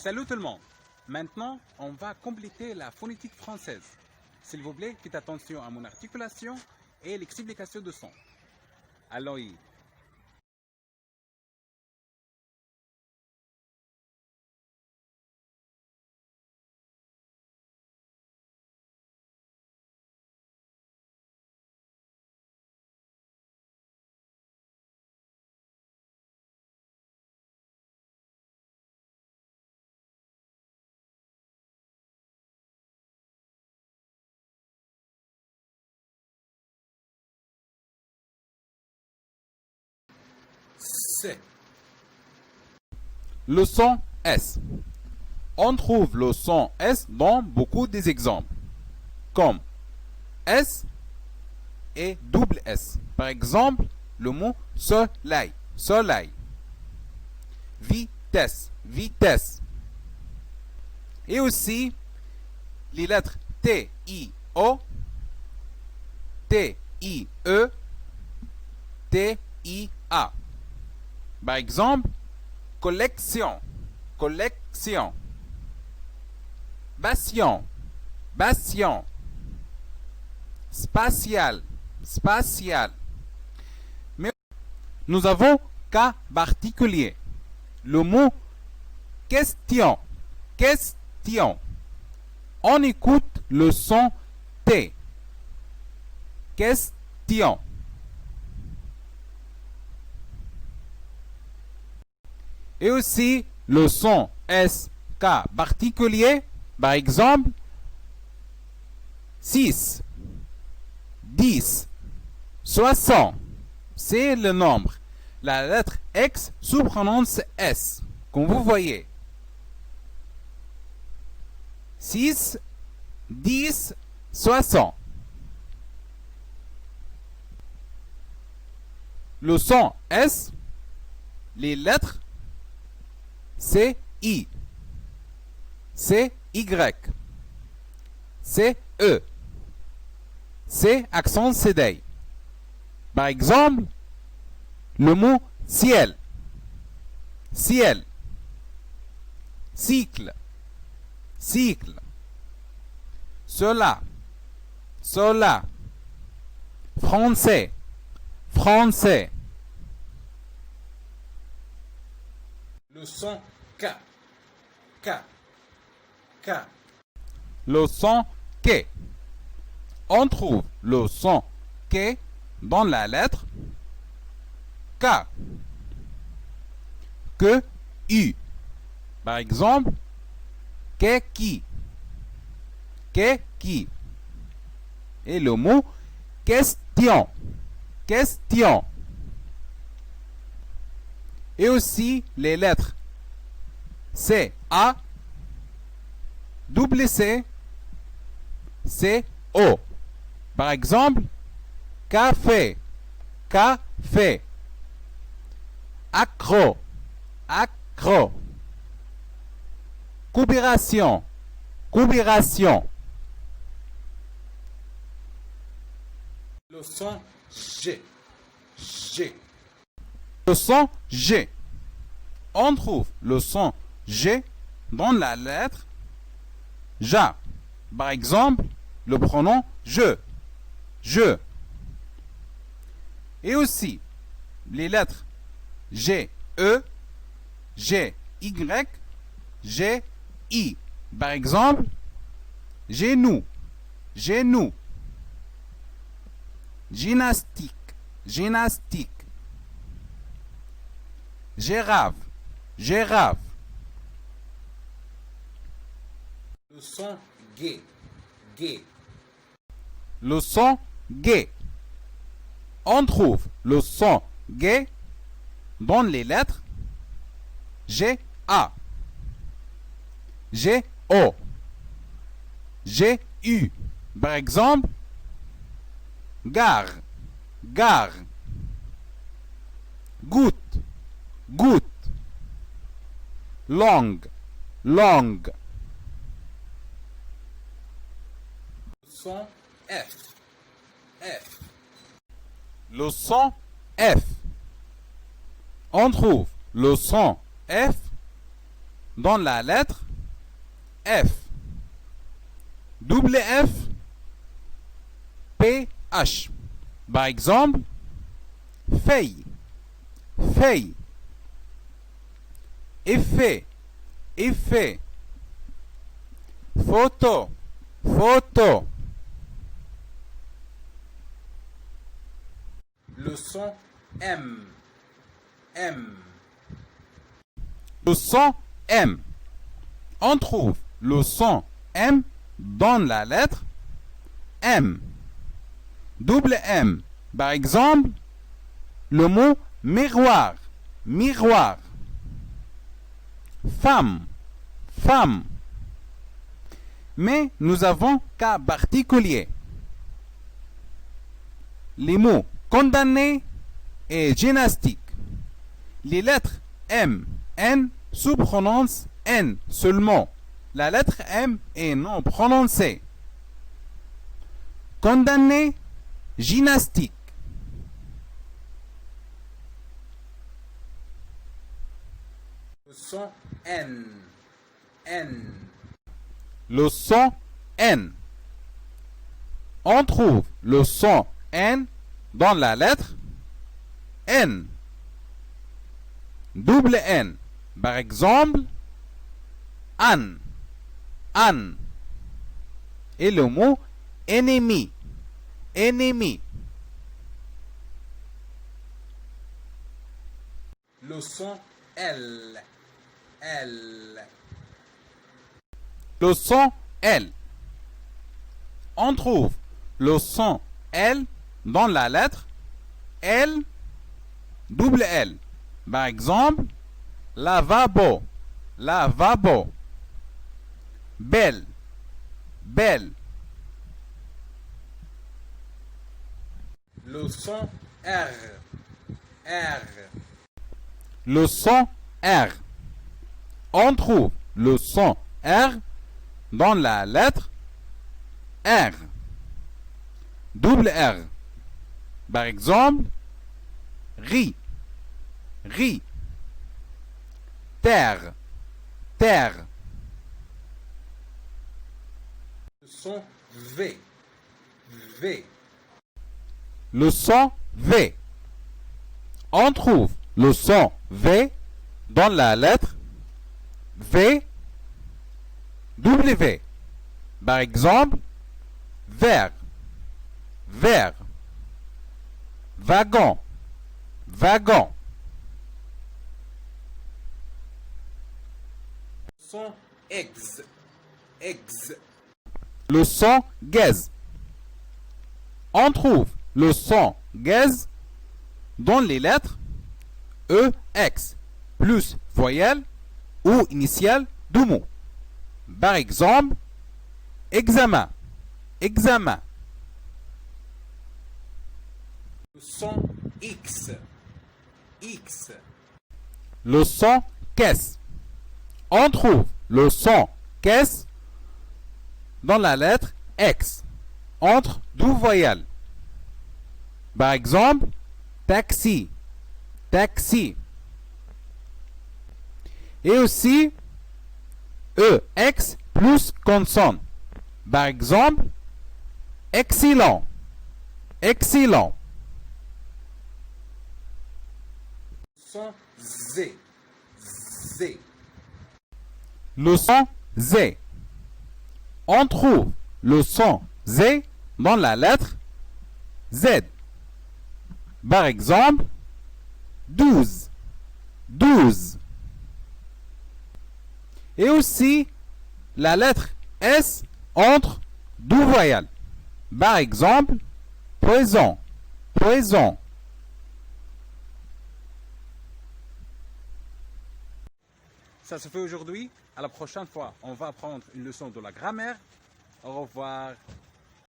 Salut tout le monde. Maintenant, on va compléter la phonétique française. S'il vous plaît, faites attention à mon articulation et l'explication de son. Allons-y. C. Le son S. On trouve le son S dans beaucoup des exemples, comme S et double S. Par exemple, le mot soleil, soleil. Vitesse, vitesse. Et aussi les lettres T, I, O, T, I, E, T, I, A. Par exemple, collection, collection. Bastion, bastion. Spatial, spatial. Mais nous avons cas particulier. Le mot question, question. On écoute le son T. Question. Et aussi le son S, K particulier, par exemple, 6, 10, 60, c'est le nombre. La lettre X se prononce S, comme vous voyez. 6, 10, 60. Le son S, les lettres C, I, C, Y, C, E, C, accent cédé. Par exemple, le mot ciel, ciel, cycle, cycle, cela, cela, français, français. Le son K. K. K. Le son K. On trouve le son K dans la lettre K. Que U. Par exemple, que qui. Que qui. Et le mot question. Question. Et aussi les lettres C, A, double C, C, O. Par exemple, café, café. Accro, accro. Coopération, coopération. Le son G. G. Le son G. On trouve le son G dans la lettre Ja. Par exemple, le pronom je. Je. Et aussi les lettres G, E, G, Y, G, I. Par exemple, genou, genou. Gymnastique, gymnastique. Girafe, girafe. Le son G. G. Le son G. On trouve le son G dans les lettres G, A, G, O, G, U. Par exemple, gare, gare. Goutte, goutte. Langue, langue. Le son F. F. Le son F. On trouve le son F dans la lettre F. Double F, P, H. Par exemple, feuille, feuille. Effet, effet. Photo, photo. Le son M. M. Le son M. On trouve le son M dans la lettre M. Double M. Par exemple, le mot miroir, miroir. Femme, femme. Mais nous avons cas particulier. Les mots condamné et gymnastique. Les lettres M, N se prononcent N seulement. La lettre M est non prononcée. Condamné, gymnastique. Le son N. N. Le son N. On trouve le son N dans la lettre N. Double N. Par exemple, Anne, Anne. Et le mot ennemi, ennemi. Le son L. L. Le son L. On trouve le son L dans la lettre L, double L. Par exemple, lavabo, lavabo. Belle, belle. Le son R. R. Le son R. On trouve le son R dans la lettre R. Double R. Par exemple, riz, riz. Terre, terre. Le son V. V. Le son V. On trouve le son V dans la lettre V, W. Par exemple, vert, vert. Wagon, wagon. Le son X. X. Le son gaz. On trouve le son gaz dans les lettres E, X, plus voyelle ou initiale du mot. Par exemple, examen, examen. Le son X. X. Le son caisse. On trouve le son caisse dans la lettre X, entre deux voyelles. Par exemple, taxi, taxi. Et aussi, EX plus consonne. Par exemple, excellent, excellent. Son Z. Z. Le son Z. On trouve le son Z dans la lettre Z. Par exemple, 12, 12. Et aussi, la lettre S entre deux voyelles. Par exemple, poison, poison. Ça se fait aujourd'hui. À la prochaine fois, on va apprendre une leçon de la grammaire. Au revoir.